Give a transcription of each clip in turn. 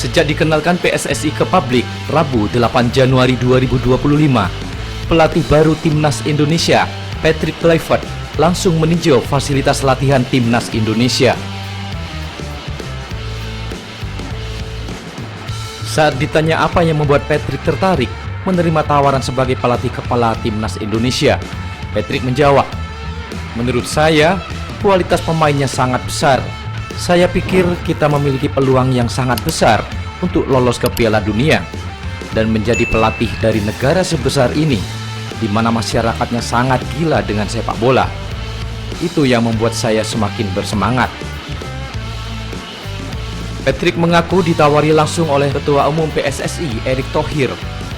Sejak dikenalkan PSSI ke publik, Rabu 8 Januari 2025, pelatih baru Timnas Indonesia, Patrick Kluivert, langsung meninjau fasilitas latihan Timnas Indonesia. Saat ditanya apa yang membuat Patrick tertarik menerima tawaran sebagai pelatih kepala Timnas Indonesia, Patrick menjawab, "Menurut saya, kualitas pemainnya sangat besar. Saya pikir kita memiliki peluang yang sangat besar untuk lolos ke Piala Dunia dan menjadi pelatih dari negara sebesar ini, di mana masyarakatnya sangat gila dengan sepak bola. Itu yang membuat saya semakin bersemangat." Patrick mengaku ditawari langsung oleh Ketua Umum PSSI, Erick Thohir,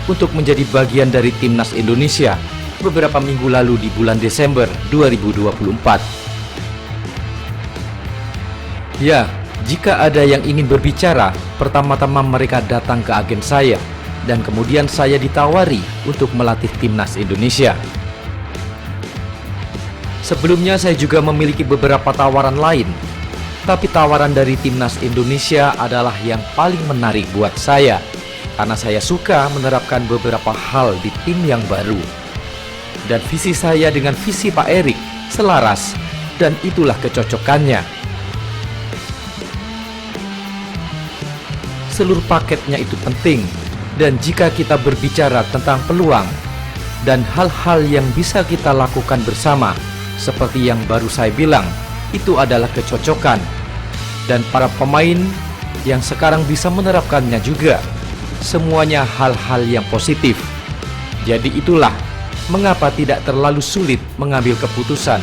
untuk menjadi bagian dari Timnas Indonesia beberapa minggu lalu di bulan Desember 2024. Ya, jika ada yang ingin berbicara, pertama-tama mereka datang ke agen saya, dan kemudian saya ditawari untuk melatih Timnas Indonesia. Sebelumnya saya juga memiliki beberapa tawaran lain, tapi tawaran dari Timnas Indonesia adalah yang paling menarik buat saya, karena saya suka menerapkan beberapa hal di tim yang baru. Dan visi saya dengan visi Pak Erick selaras, dan itulah kecocokannya. Seluruh paketnya itu penting, dan jika kita berbicara tentang peluang dan hal-hal yang bisa kita lakukan bersama, seperti yang baru saya bilang, itu adalah kecocokan, dan para pemain yang sekarang bisa menerapkannya juga. Semuanya hal-hal yang positif. Jadi itulah mengapa tidak terlalu sulit mengambil keputusan.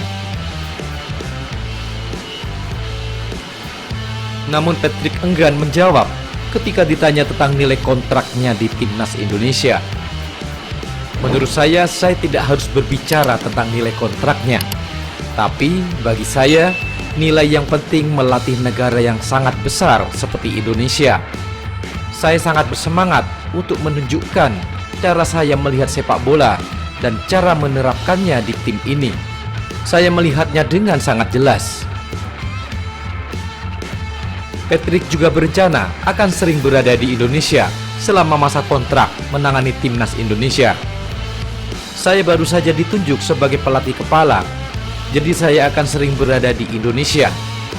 Namun Patrick enggan menjawab ketika ditanya tentang nilai kontraknya di Timnas Indonesia. Menurut saya tidak harus berbicara tentang nilai kontraknya. Tapi bagi saya, nilai yang penting melatih negara yang sangat besar seperti Indonesia. Saya sangat bersemangat untuk menunjukkan cara saya melihat sepak bola dan cara menerapkannya di tim ini. Saya melihatnya dengan sangat jelas. Patrick juga berencana akan sering berada di Indonesia selama masa kontrak menangani Timnas Indonesia. Saya baru saja ditunjuk sebagai pelatih kepala, jadi saya akan sering berada di Indonesia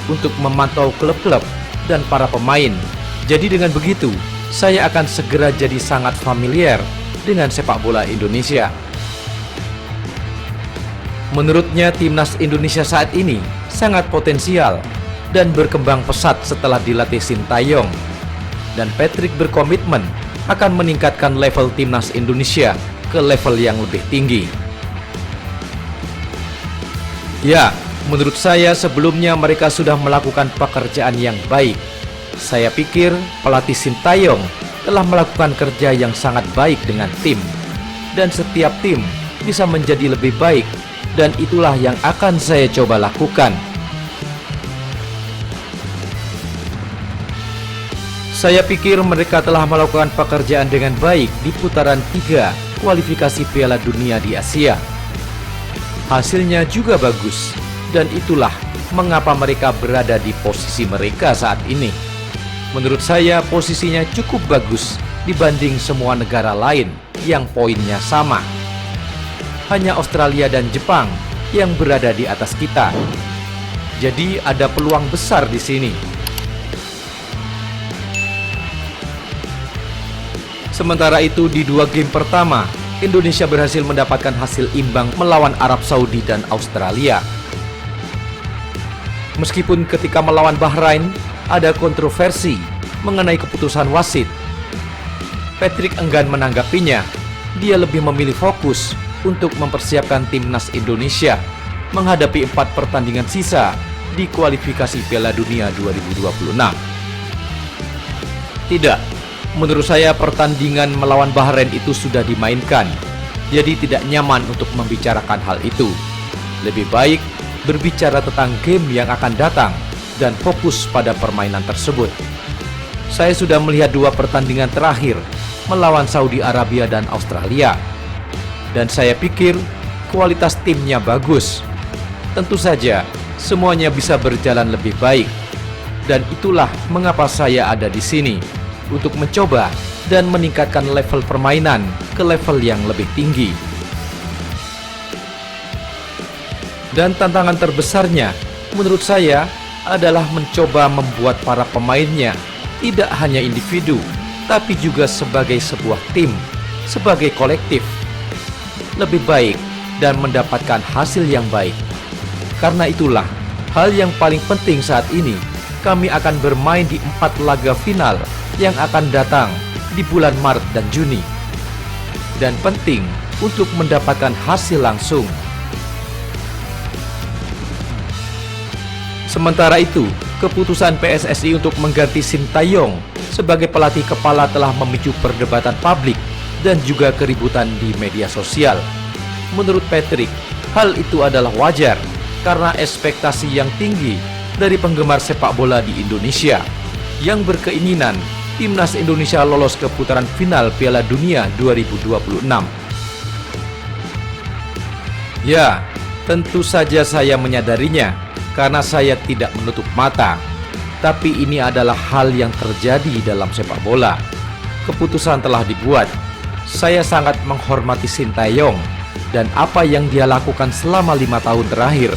untuk memantau klub-klub dan para pemain. Jadi dengan begitu, saya akan segera jadi sangat familiar dengan sepak bola Indonesia. Menurutnya, Timnas Indonesia saat ini sangat potensial dan berkembang pesat setelah dilatih Sintayong. Dan Patrick berkomitmen akan meningkatkan level Timnas Indonesia ke level yang lebih tinggi. Ya, menurut saya sebelumnya mereka sudah melakukan pekerjaan yang baik. Saya pikir pelatih Sintayong telah melakukan kerja yang sangat baik dengan tim. Dan setiap tim bisa menjadi lebih baik, dan itulah yang akan saya coba lakukan. Saya pikir mereka telah melakukan pekerjaan dengan baik di putaran 3 kualifikasi Piala Dunia di Asia. Hasilnya juga bagus, dan itulah mengapa mereka berada di posisi mereka saat ini. Menurut saya posisinya cukup bagus dibanding semua negara lain yang poinnya sama. Hanya Australia dan Jepang yang berada di atas kita. Jadi ada peluang besar di sini. Sementara itu di 2 game pertama, Indonesia berhasil mendapatkan hasil imbang melawan Arab Saudi dan Australia. Meskipun ketika melawan Bahrain ada kontroversi mengenai keputusan wasit, Patrick enggan menanggapinya. Dia lebih memilih fokus untuk mempersiapkan Timnas Indonesia menghadapi 4 pertandingan sisa di kualifikasi Piala Dunia 2026. Tidak. Menurut saya pertandingan melawan Bahrain itu sudah dimainkan, jadi tidak nyaman untuk membicarakan hal itu. Lebih baik berbicara tentang game yang akan datang dan fokus pada permainan tersebut. Saya sudah melihat 2 pertandingan terakhir melawan Saudi Arabia dan Australia, dan saya pikir kualitas timnya bagus. Tentu saja semuanya bisa berjalan lebih baik, dan itulah mengapa saya ada di sini, untuk mencoba dan meningkatkan level permainan ke level yang lebih tinggi. Dan tantangan terbesarnya, menurut saya, adalah mencoba membuat para pemainnya tidak hanya individu, tapi juga sebagai sebuah tim, sebagai kolektif, lebih baik dan mendapatkan hasil yang baik. Karena itulah, hal yang paling penting saat ini, kami akan bermain di 4 laga final yang akan datang di bulan Maret dan Juni. Dan penting untuk mendapatkan hasil langsung. Sementara itu, keputusan PSSI untuk mengganti Sintayong sebagai pelatih kepala telah memicu perdebatan publik dan juga keributan di media sosial. Menurut Patrick, hal itu adalah wajar karena ekspektasi yang tinggi dari penggemar sepak bola di Indonesia yang berkeinginan timnas Indonesia lolos ke putaran final Piala Dunia 2026. Ya, tentu saja saya menyadarinya karena saya tidak menutup mata. Tapi ini adalah hal yang terjadi dalam sepak bola. Keputusan telah dibuat. Saya sangat menghormati Sintayong dan apa yang dia lakukan selama 5 tahun terakhir.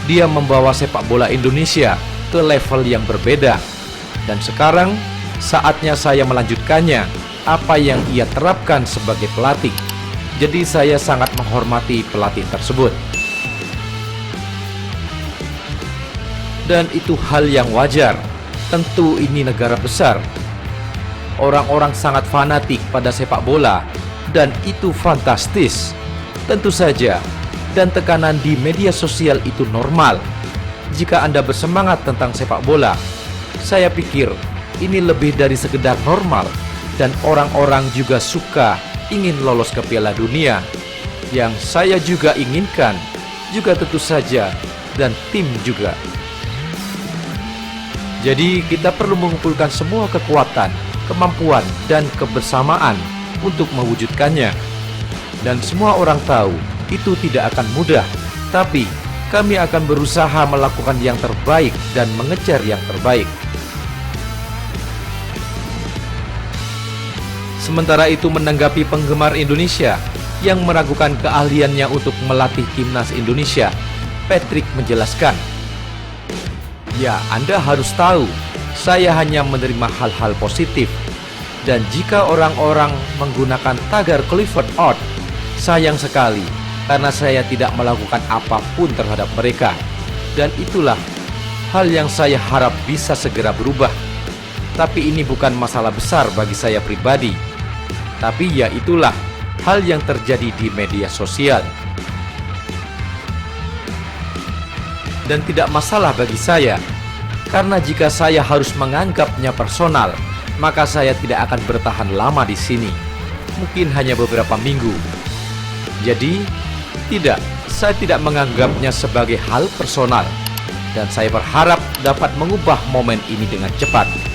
Dia membawa sepak bola Indonesia ke level yang berbeda. Dan sekarang saatnya saya melanjutkannya apa yang ia terapkan sebagai pelatih. Jadi saya sangat menghormati pelatih tersebut. Dan itu hal yang wajar. Tentu ini negara besar. Orang-orang sangat fanatik pada sepak bola dan itu fantastis. Tentu saja, dan tekanan di media sosial itu normal. Jika Anda bersemangat tentang sepak bola, saya pikir ini lebih dari sekedar normal. Dan orang-orang juga suka ingin lolos ke Piala Dunia, yang saya juga inginkan, juga tentu saja, dan tim juga. Jadi kita perlu mengumpulkan semua kekuatan, kemampuan, dan kebersamaan untuk mewujudkannya. Dan semua orang tahu itu tidak akan mudah, tapi kami akan berusaha melakukan yang terbaik dan mengejar yang terbaik. Sementara itu, menanggapi penggemar Indonesia yang meragukan keahliannya untuk melatih timnas Indonesia, Patrick menjelaskan, "Ya, Anda harus tahu, saya hanya menerima hal-hal positif. Dan jika orang-orang menggunakan tagar Clifford Out, sayang sekali karena saya tidak melakukan apapun terhadap mereka. Dan itulah hal yang saya harap bisa segera berubah. Tapi ini bukan masalah besar bagi saya pribadi. Tapi ya itulah hal yang terjadi di media sosial. Dan tidak masalah bagi saya, karena jika saya harus menganggapnya personal, maka saya tidak akan bertahan lama di sini. Mungkin hanya beberapa minggu. Jadi, saya tidak menganggapnya sebagai hal personal. Dan saya berharap dapat mengubah momen ini dengan cepat.